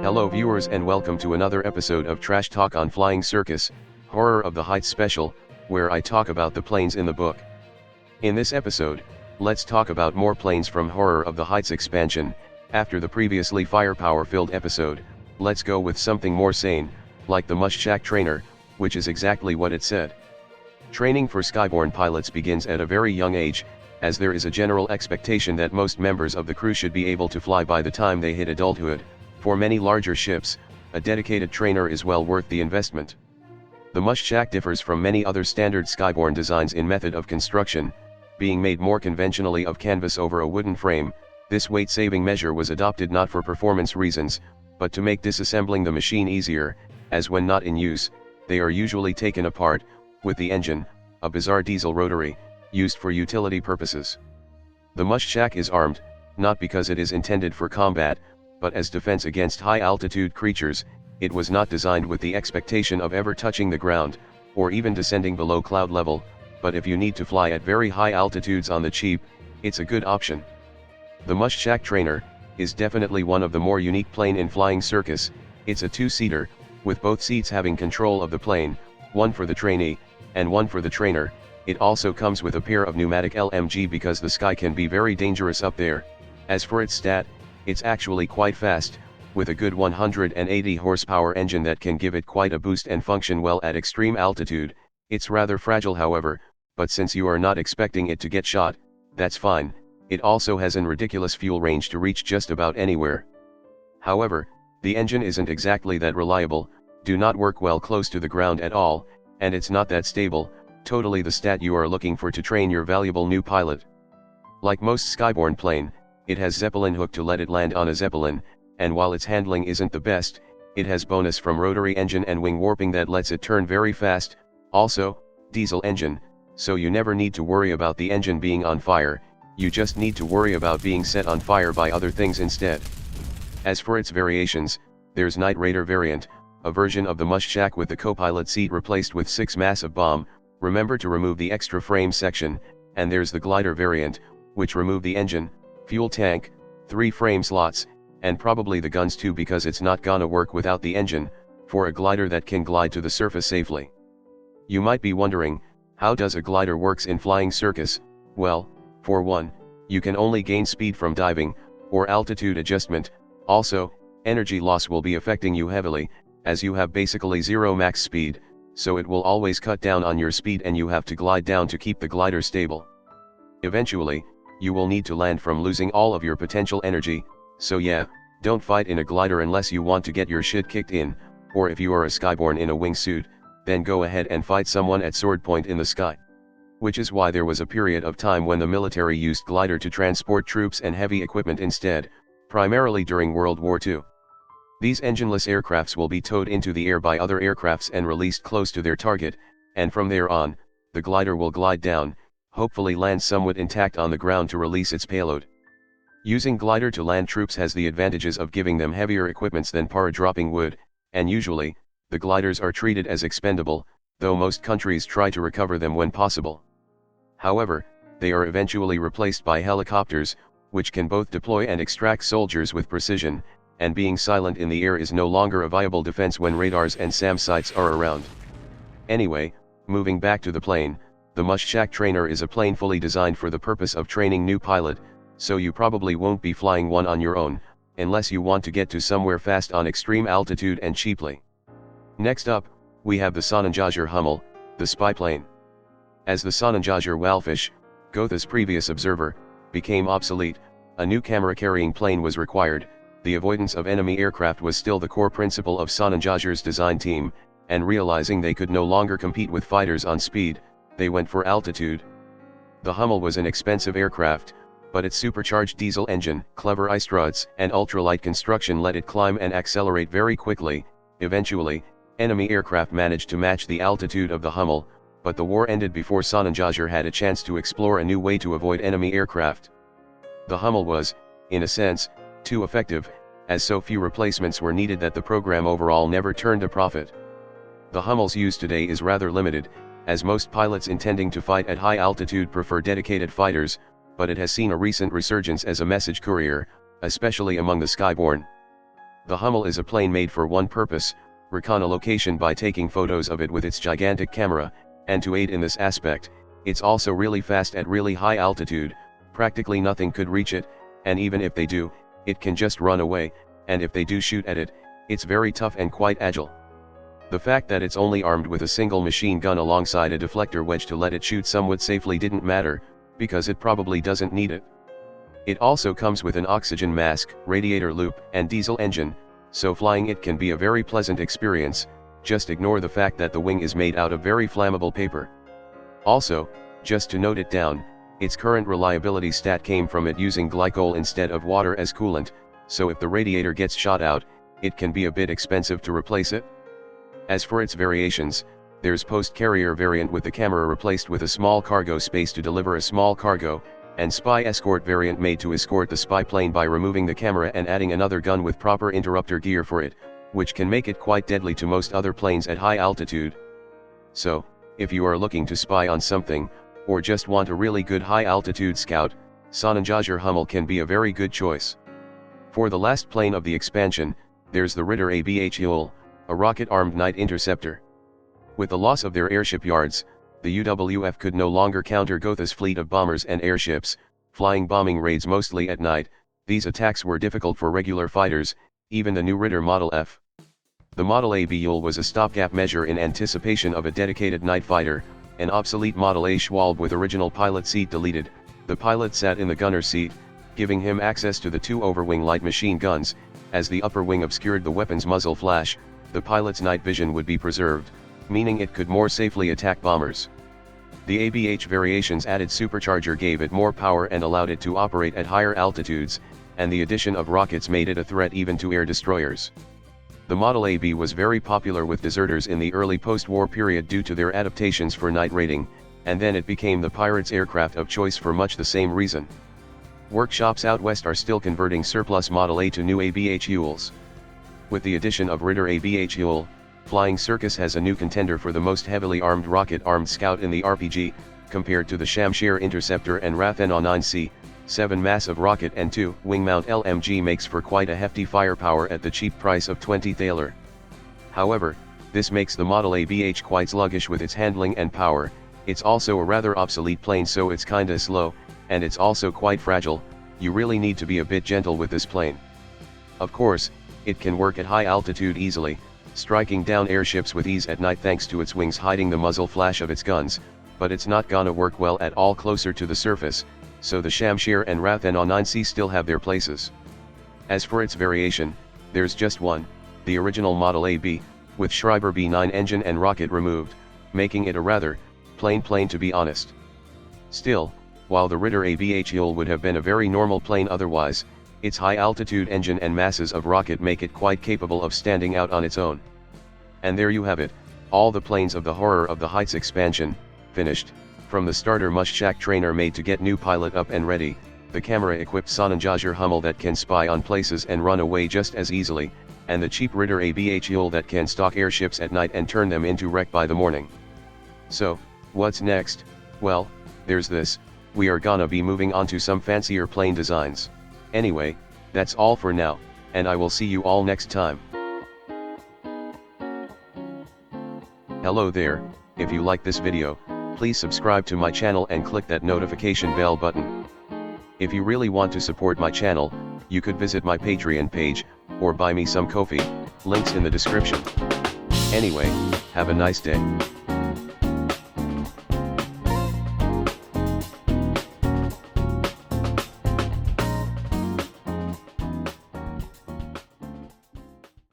Hello viewers and welcome to another episode of Trash Talk on Flying Circus, Horror of the Heights special, where I talk about the planes in the book. In this episode, let's talk about more planes from Horror of the Heights expansion. After the previously firepower-filled episode, let's go with something more sane, like the Mushshak Trainer, which is exactly what it said. Training for Skyborn pilots begins at a very young age, as there is a general expectation that most members of the crew should be able to fly by the time they hit adulthood. For many larger ships, a dedicated trainer is well worth the investment. The Mushshak differs from many other standard Skyborn designs in method of construction, being made more conventionally of canvas over a wooden frame. This weight-saving measure was adopted not for performance reasons, but to make disassembling the machine easier, as when not in use, they are usually taken apart, with the engine, a bizarre diesel rotary, used for utility purposes. The Mushshak is armed, not because it is intended for combat, but as defense against high-altitude creatures. It was not designed with the expectation of ever touching the ground, or even descending below cloud level, but if you need to fly at very high altitudes on the cheap, it's a good option. The Mushshak Trainer is definitely one of the more unique plane in Flying Circus. It's a two-seater, with both seats having control of the plane, one for the trainee, and one for the trainer. It also comes with a pair of pneumatic LMG because the sky can be very dangerous up there. As for its stat, it's actually quite fast, with a good 180 horsepower engine that can give it quite a boost and function well at extreme altitude. It's rather fragile however, but since you are not expecting it to get shot, that's fine. It also has an ridiculous fuel range to reach just about anywhere. However, the engine isn't exactly that reliable, do not work well close to the ground at all, and it's not that stable. Totally the stat you are looking for to train your valuable new pilot. Like most Skyborn plane, it has Zeppelin hook to let it land on a Zeppelin, and while its handling isn't the best, it has bonus from rotary engine and wing warping that lets it turn very fast. Also, diesel engine, so you never need to worry about the engine being on fire, you just need to worry about being set on fire by other things instead. As for its variations, there's Night Raider variant, a version of the Mushshak with the co-pilot seat replaced with 6 massive bomb. Remember to remove the extra frame section, and there's the glider variant, which remove the engine, fuel tank, 3 frame slots, and probably the guns too because it's not gonna work without the engine, for a glider that can glide to the surface safely. You might be wondering, how does a glider works in Flying Circus? Well, for one, you can only gain speed from diving, or altitude adjustment. Also, energy loss will be affecting you heavily, as you have basically zero max speed, so it will always cut down on your speed and you have to glide down to keep the glider stable. Eventually, you will need to land from losing all of your potential energy, so yeah, don't fight in a glider unless you want to get your shit kicked in, or if you are a Skyborn in a wingsuit, then go ahead and fight someone at sword point in the sky. Which is why there was a period of time when the military used glider to transport troops and heavy equipment instead, primarily during World War II. These engineless aircrafts will be towed into the air by other aircrafts and released close to their target, and from there on, the glider will glide down, hopefully land somewhat intact on the ground to release its payload. Using glider to land troops has the advantages of giving them heavier equipments than para-dropping would, and usually, the gliders are treated as expendable, though most countries try to recover them when possible. However, they are eventually replaced by helicopters, which can both deploy and extract soldiers with precision, and being silent in the air is no longer a viable defense when radars and SAM sites are around. Anyway, moving back to the plane, the Mushshak Trainer is a plane fully designed for the purpose of training new pilot, so you probably won't be flying one on your own, unless you want to get to somewhere fast on extreme altitude and cheaply. Next up, we have the Sonenjager Hummel, the spy plane. As the Sonnenjäger Walfisch, Gotha's previous observer, became obsolete, a new camera-carrying plane was required. The avoidance of enemy aircraft was still the core principle of Sonnenjager's design team, and realizing they could no longer compete with fighters on speed, they went for altitude. The Hummel was an expensive aircraft, but its supercharged diesel engine, clever ice struts, and ultralight construction let it climb and accelerate very quickly. Eventually, enemy aircraft managed to match the altitude of the Hummel, but the war ended before Sonnenjäger had a chance to explore a new way to avoid enemy aircraft. The Hummel was, in a sense, too effective, as so few replacements were needed that the program overall never turned a profit. The Hummel's use today is rather limited, as most pilots intending to fight at high altitude prefer dedicated fighters, but it has seen a recent resurgence as a message courier, especially among the Skyborn. The Hummel is a plane made for one purpose: recon a location by taking photos of it with its gigantic camera, and to aid in this aspect, it's also really fast at really high altitude. Practically nothing could reach it, and even if they do, it can just run away, and if they do shoot at it, it's very tough and quite agile. The fact that it's only armed with a single machine gun alongside a deflector wedge to let it shoot somewhat safely didn't matter, because it probably doesn't need it. It also comes with an oxygen mask, radiator loop, and diesel engine, so flying it can be a very pleasant experience. Just ignore the fact that the wing is made out of very flammable paper. Also, just to note it down, its current reliability stat came from it using glycol instead of water as coolant, so if the radiator gets shot out, it can be a bit expensive to replace it. As for its variations, there's post-carrier variant with the camera replaced with a small cargo space to deliver a small cargo, and spy escort variant made to escort the spy plane by removing the camera and adding another gun with proper interrupter gear for it, which can make it quite deadly to most other planes at high altitude. So, if you are looking to spy on something, or just want a really good high altitude scout, Sonnenjäger Hummel can be a very good choice. For the last plane of the expansion, there's the Ritter ABH Hule, a rocket-armed night interceptor. With the loss of their airship yards, the UWF could no longer counter Gotha's fleet of bombers and airships, flying bombing raids mostly at night. These attacks were difficult for regular fighters, even the new Ritter Model F. The Model AB Hule was a stopgap measure in anticipation of a dedicated night fighter, an obsolete Model A Schwalbe with original pilot seat deleted. The pilot sat in the gunner's seat, giving him access to the two overwing light machine guns. As the upper wing obscured the weapon's muzzle flash, the pilot's night vision would be preserved, meaning it could more safely attack bombers. The ABH variation's added supercharger gave it more power and allowed it to operate at higher altitudes, and the addition of rockets made it a threat even to air destroyers. The Model AB was very popular with deserters in the early post-war period due to their adaptations for night raiding, and then it became the pirates' aircraft of choice for much the same reason. Workshops out west are still converting surplus Model A to new ABH Hules. With the addition of Ritter ABH Hule, Flying Circus has a new contender for the most heavily armed rocket-armed scout in the RPG, compared to the Shamshir Interceptor and Rafenau 9C. 7 massive rocket and 2 wing-mount LMG makes for quite a hefty firepower at the cheap price of 20 Thaler. However, this makes the Model ABH quite sluggish with its handling and power. It's also a rather obsolete plane, so it's kinda slow, and it's also quite fragile. You really need to be a bit gentle with this plane. Of course, it can work at high altitude easily, striking down airships with ease at night thanks to its wings hiding the muzzle flash of its guns, but it's not gonna work well at all closer to the surface, so the Shamshir and Rafenau 9C still have their places. As for its variation, there's just one, the original Model AB, with Schreiber B9 engine and rocket removed, making it a rather plain plane to be honest. Still, while the Ritter ABH Hule would have been a very normal plane otherwise, its high-altitude engine and masses of rocket make it quite capable of standing out on its own. And there you have it, all the planes of the Horror of the Heights expansion, finished, from the starter Mushshak Trainer made to get new pilot up and ready, the camera-equipped Sonnenjäger Hummel that can spy on places and run away just as easily, and the cheap Ritter ABH Hule that can stalk airships at night and turn them into wreck by the morning. So, what's next? Well, there's this, we are gonna be moving on to some fancier plane designs. Anyway, that's all for now, and I will see you all next time. Hello there, if you like this video, please subscribe to my channel and click that notification bell button. If you really want to support my channel, you could visit my Patreon page, or buy me some coffee, links in the description. Anyway, have a nice day.